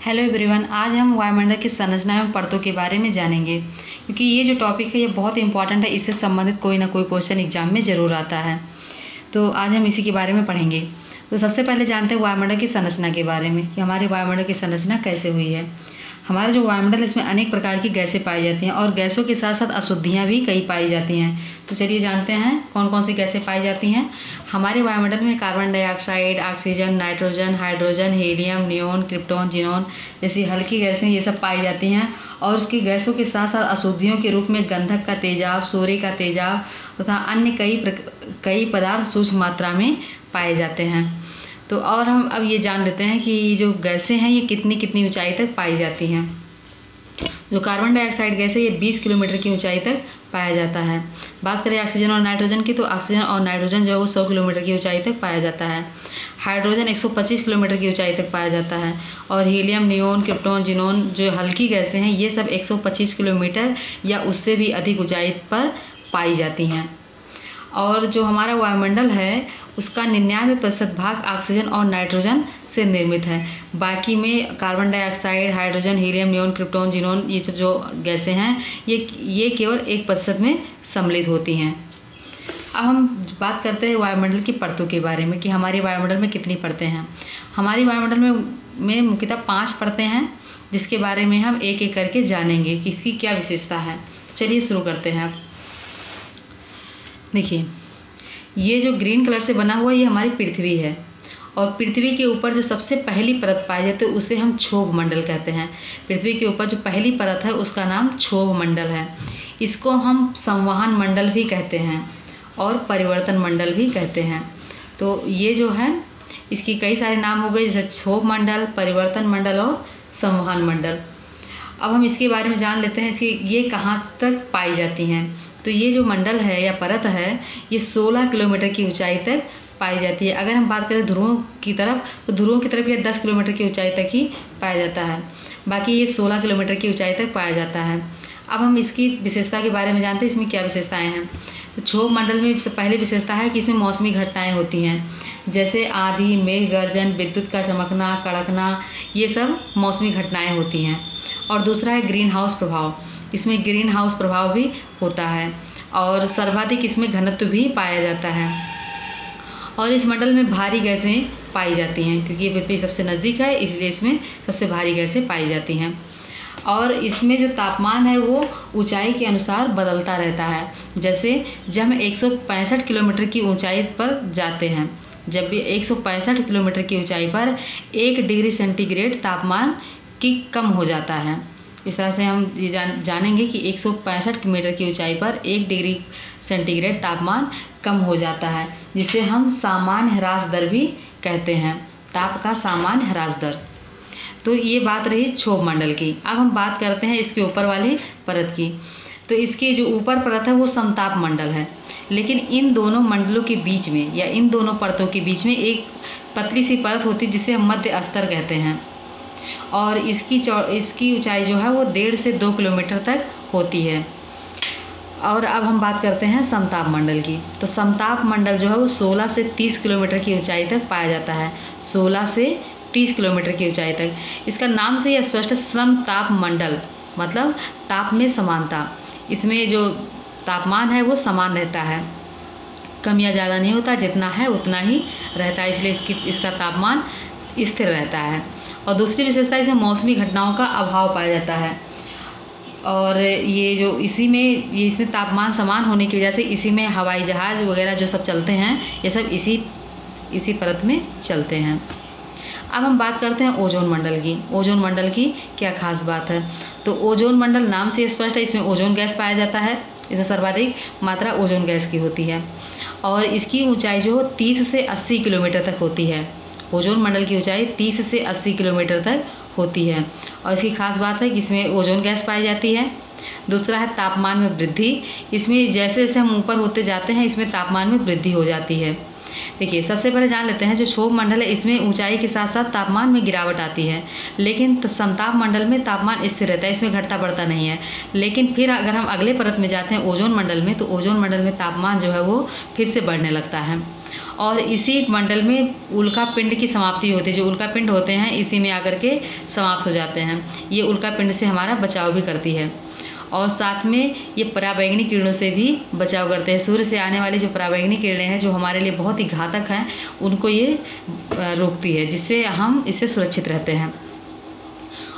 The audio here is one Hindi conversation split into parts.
हेलो एवरीवन, आज हम वायुमंडल की संरचना एवं परतों के बारे में जानेंगे क्योंकि ये जो टॉपिक है ये बहुत इंपॉर्टेंट है। इससे संबंधित कोई ना कोई क्वेश्चन एग्जाम में ज़रूर आता है, तो आज हम इसी के बारे में पढ़ेंगे। तो सबसे पहले जानते हैं वायुमंडल की संरचना के बारे में कि हमारे वायुमंडल की संरचना कैसे हुई है। हमारा जो वायुमंडल है इसमें अनेक प्रकार की गैसें पाई जाती हैं और गैसों के साथ साथ अशुद्धियाँ भी कई पाई जाती हैं। तो चलिए जानते हैं कौन कौन सी गैसें पाई जाती हैं। हमारे वायुमंडल में carbon dioxide, oxygen, nitrogen, hydrogen, helium, neon, krypton, xenon जैसी हल्की गैसें ये सब पाई जाती हैं। और उसकी गैसों के साथ साथ अशुद्धियों के रूप में गंधक का तेजाब, सूर्य का तेजाब तथा अन्य कई पदार्थ सूक्ष्म मात्रा में पाए जाते हैं। तो और हम अब ये जान लेते हैं कि जो गैसें हैं ये कितनी कितनी ऊंचाई तक पाई जाती हैं। जो कार्बन डाइऑक्साइड गैस है ये 20 किलोमीटर की ऊंचाई तक पाया जाता है। बात करें ऑक्सीजन और नाइट्रोजन की, तो ऑक्सीजन और नाइट्रोजन जो है वो 100 किलोमीटर की ऊंचाई तक पाया जाता है। हाइड्रोजन 125 किलोमीटर की ऊंचाई तक पाया जाता है। और हीलियम, नियोन, क्रिप्टॉन, जिनोन जो हल्की गैसें हैं ये सब 125 किलोमीटर या उससे भी अधिक ऊंचाई पर पाई जाती हैं। और जो हमारा वायुमंडल है उसका 99% भाग ऑक्सीजन और नाइट्रोजन से निर्मित है। बाकी में carbon dioxide, hydrogen, helium, neon, krypton, xenon ये सब जो गैसें हैं ये केवल 1% में सम्मिलित होती हैं। अब हम बात करते हैं वायुमंडल की परतों के बारे में कि हमारे वायुमंडल में कितनी परतें हैं। हमारी वायुमंडल में मुख्यतः 5 परतें हैं, जिसके बारे में हम एक एक करके जानेंगे कि इसकी क्या विशेषता है। चलिए शुरू करते हैं। देखिए, ये जो ग्रीन कलर से बना हुआ ये हमारी पृथ्वी है और पृथ्वी के ऊपर जो सबसे पहली परत पाई जाती है उसे हम क्षोभ मंडल कहते हैं। पृथ्वी के ऊपर जो पहली परत है उसका नाम क्षोभ मंडल है। इसको हम संवहन मंडल भी कहते हैं और परिवर्तन मंडल भी कहते हैं। तो ये जो है इसकी कई सारे नाम हो गए, जैसे क्षोभ मंडल, परिवर्तन मंडल और संवहन मंडल। अब हम इसके बारे में जान लेते हैं इसकी ये कहाँ तक पाई जाती हैं। तो ये जो मंडल है या परत है ये 16 किलोमीटर की ऊंचाई तक पाई जाती है। अगर हम बात करें ध्रुवों की तरफ, तो ध्रुवों की तरफ ये 10 किलोमीटर की ऊंचाई तक ही पाया जाता है। बाकी ये 16 किलोमीटर की ऊंचाई तक पाया जाता है। अब हम इसकी विशेषता के बारे में जानते हैं, इसमें क्या विशेषताएं हैं। तो क्षोभ मंडल में सबसे पहली विशेषता है कि इसमें मौसमी घटनाएँ होती हैं, जैसे आंधी, मेघ गर्जन, विद्युत का चमकना, कड़कना, ये सब मौसमी घटनाएँ होती हैं। और दूसरा है ग्रीन हाउस प्रभाव, इसमें ग्रीन हाउस प्रभाव भी होता है। और सर्वाधिक इसमें घनत्व भी पाया जाता है। और इस मंडल में भारी गैसें पाई जाती हैं क्योंकि ये पृथ्वी सबसे नज़दीक है, इसलिए इसमें सबसे भारी गैसें पाई जाती हैं। और इसमें जो तापमान है वो ऊंचाई के अनुसार बदलता रहता है। जैसे जब हम 165 किलोमीटर की ऊंचाई पर जाते हैं, जब भी 165 किलोमीटर की ऊंचाई पर 1 डिग्री सेंटीग्रेड तापमान की कम हो जाता है। इस तरह से हम ये जानेंगे कि 165 मीटर की ऊंचाई पर 1 डिग्री सेंटीग्रेड तापमान कम हो जाता है, जिसे हम सामान्य ह्रास दर भी कहते हैं, ताप का सामान्य ह्रास दर। तो ये बात रही क्षोभ मंडल की। अब हम बात करते हैं इसके ऊपर वाली परत की। तो इसकी जो ऊपर परत है वो समताप मंडल है, लेकिन इन दोनों मंडलों के बीच में या इन दोनों परतों के बीच में एक पतली सी परत होती है जिसे हम मध्य स्तर कहते हैं। और इसकी ऊंचाई जो है वो 1.5 से 2 किलोमीटर तक होती है। और अब हम बात करते हैं समताप मंडल की। तो समताप मंडल जो है वो 16 से 30 किलोमीटर की ऊंचाई तक पाया जाता है। 16 से 30 किलोमीटर की ऊंचाई तक। इसका नाम से ही स्पष्ट समताप मंडल मतलब ताप में समानता। इसमें जो तापमान है वो समान रहता है, कम या ज़्यादा नहीं होता, जितना है उतना ही रहता है, इसलिए इसका तापमान स्थिर रहता है। और दूसरी विशेषता इसमें मौसमी घटनाओं का अभाव पाया जाता है। और ये जो इसमें तापमान समान होने की वजह से इसी में हवाई जहाज़ वगैरह जो सब चलते हैं ये सब इसी परत में चलते हैं। अब हम बात करते हैं ओजोन मंडल की। ओजोन मंडल की क्या खास बात है। तो ओजोन मंडल नाम से स्पष्ट है, इसमें ओजोन गैस पाया जाता है। इसमें सर्वाधिक मात्रा ओजोन गैस की होती है और इसकी ऊंचाई जो 30 से 80 किलोमीटर तक होती है। ओजोन मंडल की ऊंचाई 30 से 80 किलोमीटर तक होती है और इसकी खास बात है कि इसमें ओजोन गैस पाई जाती है। दूसरा है तापमान में वृद्धि। इसमें जैसे जैसे हम ऊपर होते जाते हैं इसमें तापमान में वृद्धि हो जाती है। देखिए, सबसे पहले जान लेते हैं जो क्षोभ मंडल है इसमें ऊंचाई के साथ साथ तापमान में गिरावट आती है, लेकिन समताप मंडल में तापमान स्थिर रहता है, इसमें घटता बढ़ता नहीं है। लेकिन फिर अगर हम अगले परत में जाते हैं ओजोन मंडल में, तो ओजोन मंडल में तापमान जो है वो फिर से बढ़ने लगता है। और इसी मंडल में उल्का पिंड की समाप्ति होती है। जो उल्का पिंड होते हैं इसी में आकर के समाप्त हो जाते हैं। ये उल्का पिंड से हमारा बचाव भी करती है और साथ में ये पराबैंगनी किरणों से भी बचाव करते हैं। सूर्य से आने वाली जो पराबैंगनी किरणें हैं जो हमारे लिए बहुत ही घातक हैं उनको ये रोकती है, जिससे हम इससे सुरक्षित रहते हैं।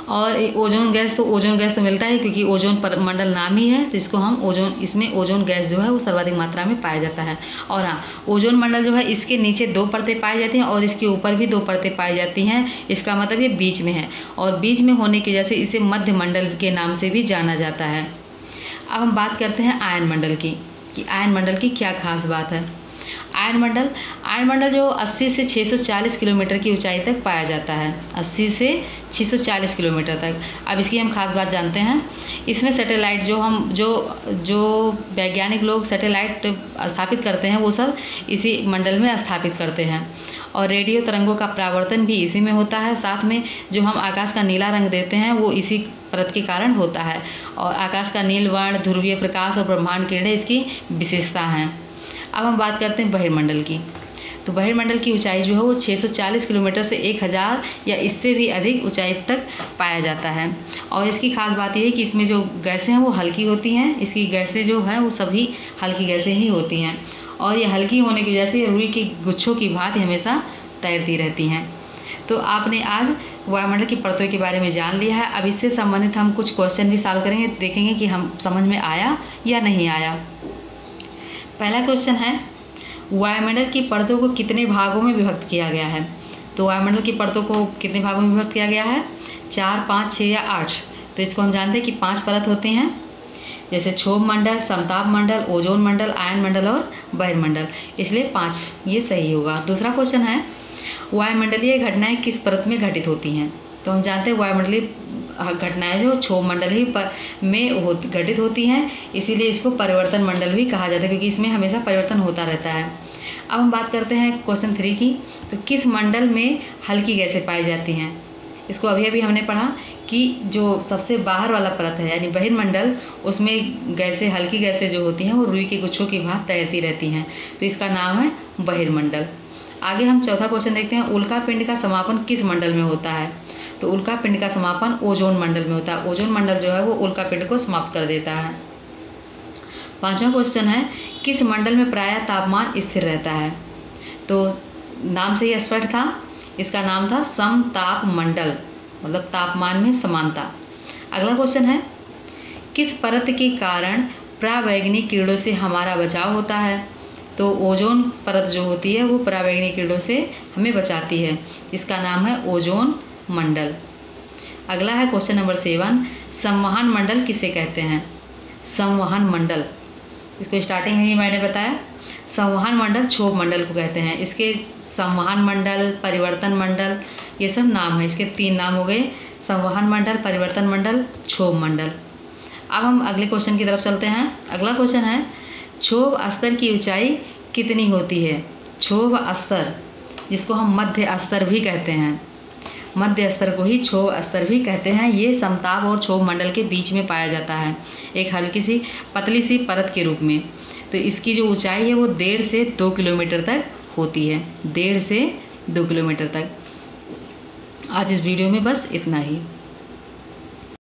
और ओजोन गैस तो मिलता है क्योंकि ओजोन मंडल नाम ही है, तो इसको हम इसमें ओजोन गैस जो है वो सर्वाधिक मात्रा में पाया जाता है। और हाँ, ओजोन मंडल जो है इसके नीचे 2 परतें पाई जाती हैं और इसके ऊपर भी 2 परतें पाई जाती हैं। इसका मतलब ये बीच में है और बीच में होने की वजह से इसे मध्य मंडल के नाम से भी जाना जाता है। अब हम बात करते हैं आयन मंडल की कि आयन मंडल की क्या खास बात है। आयन मंडल जो 80 से 640 किलोमीटर की ऊंचाई तक पाया जाता है, 80 से 640 किलोमीटर तक। अब इसकी हम खास बात जानते हैं। इसमें सैटेलाइट जो वैज्ञानिक लोग सैटेलाइट स्थापित करते हैं वो सब इसी मंडल में स्थापित करते हैं और रेडियो तरंगों का परावर्तन भी इसी में होता है। साथ में जो हम आकाश का नीला रंग देते हैं वो इसी परत के कारण होता है और आकाश का नील वर्ण, ध्रुवीय प्रकाश और ब्रह्मांड किरणें इसकी विशेषता हैं। अब हम बात करते हैं बहिर्मंडल की। तो बहिर्मंडल की ऊंचाई जो है वो 640 किलोमीटर से 1000 या इससे भी अधिक ऊंचाई तक पाया जाता है। और इसकी खास बात यह है कि इसमें जो गैसें हैं वो हल्की होती हैं। इसकी गैसें जो हैं वो सभी हल्की गैसें ही होती हैं और ये हल्की होने की वजह से रुई के गुच्छों की भांति हमेशा तैरती रहती हैं। तो आपने आज वायुमंडल की परतों के बारे में जान लिया है। अब इससे संबंधित हम कुछ क्वेश्चन भी सॉल्व करेंगे, देखेंगे कि हम समझ में आया या नहीं आया। पहला क्वेश्चन है, वायुमंडल की परतों को कितने भागों में विभक्त किया गया है। तो वायुमंडल की परतों को कितने भागों में विभक्त किया गया है, 4, 5, 6 या 8। तो इसको हम जानते हैं कि 5 परत होते हैं, जैसे क्षोभ मंडल, समताप मंडल, ओजोन मंडल, आयन मंडल और बहिर्मंडल, इसलिए 5 ये सही होगा। दूसरा क्वेश्चन है, वायुमंडलीय घटनाएं किस परत में घटित होती हैं। तो हम जानते हैं वायुमंडलीय घटनाएं जो क्षोभ मंडल ही में घटित होती हैं, इसीलिए इसको परिवर्तन मंडल भी कहा जाता है क्योंकि इसमें हमेशा परिवर्तन होता रहता है। अब हम बात करते हैं क्वेश्चन 3 की। तो किस मंडल में हल्की गैसें पाई जाती हैं। इसको अभी हमने पढ़ा कि जो सबसे बाहर वाला परत है यानी बहिर्मंडल, उसमें गैसें, हल्की गैसें जो होती हैं वो रुई के गुच्छों की भांति तैरती रहती हैं, तो इसका नाम है बहिर्मंडल। आगे हम चौथा क्वेश्चन देखते हैं, उल्का पिंड का समापन किस मंडल में होता है। तो उल्का पिंड का समापन ओजोन मंडल में होता है। ओजोन मंडल जो है वो उल्का पिंड को समाप्त कर देता है। पांचवा क्वेश्चन है, किस मंडल में प्रायः तापमान स्थिर रहता है। तो नाम से ही स्पष्ट था, इसका नाम था समताप मंडल, मतलब तापमान में समानता। अगला क्वेश्चन है, किस परत के कारण पराबैंगनी किरणों से हमारा बचाव होता है। तो ओजोन परत जो होती है वो पराबैंगनी किरणों से हमें बचाती है, इसका नाम है ओजोन मंडल। अगला है क्वेश्चन नंबर 7, संवहन मंडल किसे कहते हैं। संवहन मंडल, इसको स्टार्टिंग में ही मैंने बताया, संवहन मंडल क्षोभ मंडल को कहते हैं। इसके संवहन मंडल, परिवर्तन मंडल, ये सब नाम है, इसके 3 नाम हो गए, संवहन मंडल, परिवर्तन मंडल, क्षोभ मंडल। अब हम अगले क्वेश्चन की तरफ चलते हैं। अगला क्वेश्चन है, क्षोभ स्तर की ऊंचाई कितनी होती है। क्षोभ स्तर, जिसको हम मध्य स्तर भी कहते हैं, मध्य स्तर को ही क्षोभ स्तर भी कहते हैं। ये समताप और क्षोभ मंडल के बीच में पाया जाता है, एक हल्की सी पतली सी परत के रूप में। तो इसकी जो ऊंचाई है वो 1.5 से 2 किलोमीटर तक होती है, 1.5 से 2 किलोमीटर तक। आज इस वीडियो में बस इतना ही।